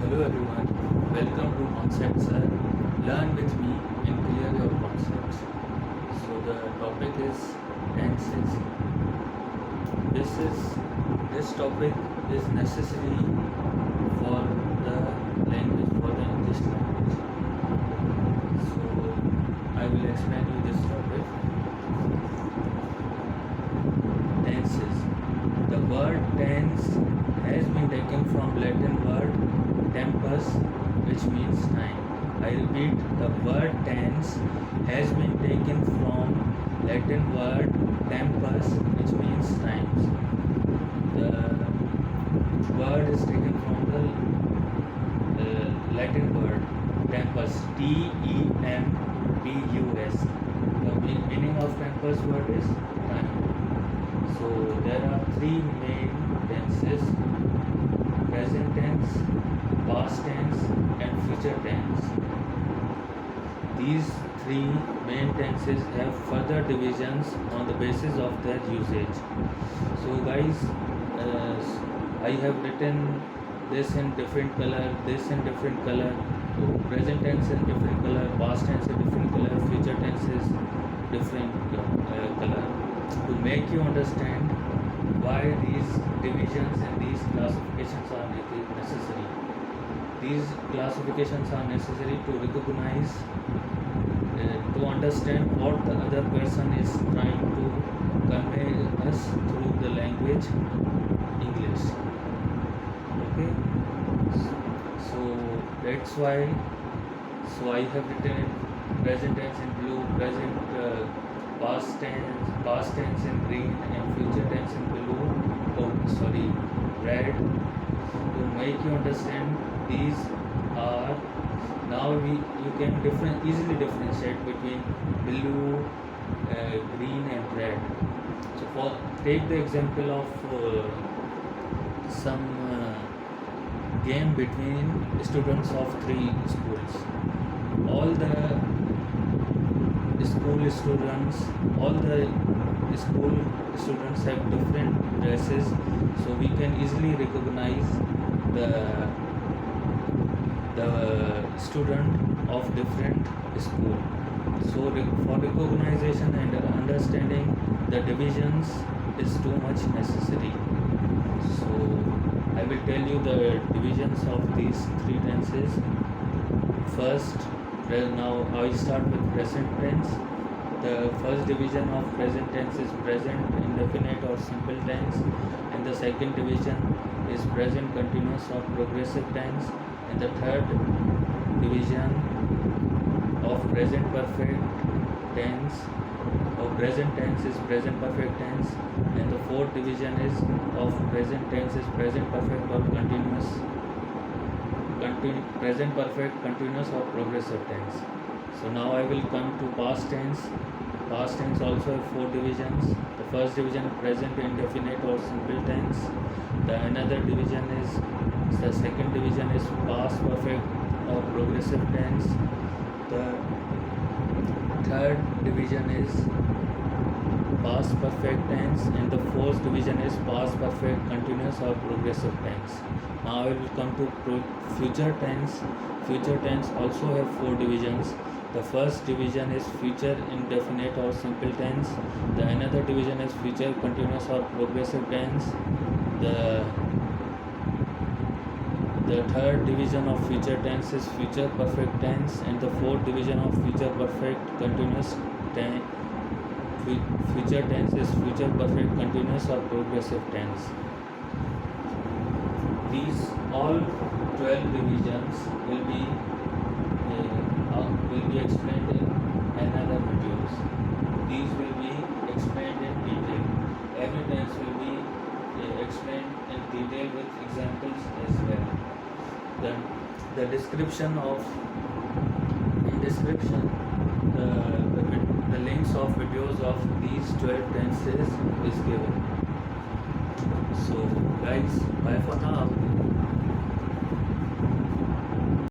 Hello everyone, welcome to Concepts Sir. Learn with me and clear your concepts. So the topic is tenses. This topic is necessary for the language, for the English language. So I will explain you this topic. Tenses. The word tense has been taken from Latin word tempus, which means time. I repeat, the word tense has been taken from Latin word tempus, which means times. The word is taken from the Latin word tempus, T-E-M-P-U-S. The meaning of tempus word is time. So there are three main tenses: present tense, past tense and future tense. These three main tenses have further divisions on the basis of their usage. So guys, I have written this in different color, this in different color, present tense in different color, past tense in different color, future tense is different color, to make you understand why these divisions and these classifications are necessary. These classifications are necessary to recognize, to understand what the other person is trying to convey us through the language English. Okay, so that's why. So I have written present tense in blue, past tense in green and future tense in blue, red, to make you understand. These are now you can easily differentiate between blue, green and red. So take the example of some game between students of three schools. All the school students have different dresses, so we can easily recognize the student of different school. So for recognition and understanding the divisions is too much necessary. So I will tell you the divisions of these three tenses. First, now I start with present tense. The first division of present tense is present indefinite or simple tense, and the second division is present continuous or progressive tense, and the third division of present perfect tense or present tense is present perfect tense, and the fourth division is of present tense is present perfect or present perfect continuous or progressive tense. So now I will come to past tense. Past tense also have four divisions. The first division is present indefinite or simple tense. The second division is past perfect or progressive tense. The third division is past perfect tense, and the fourth division is past perfect continuous or progressive tense. Now I will come to future tense. Future tense also have four divisions. The first division is future indefinite or simple tense. The another division is future continuous or progressive tense. The third division of future tense is future perfect tense, and the fourth division of future perfect continuous tense. Future tense is future perfect continuous or progressive tense. These all 12 divisions will be explained in another videos. These will be explained in detail. Every tense will be explained in detail with examples as well. The description the links of videos of these 12 tenses is given. So guys, bye for now.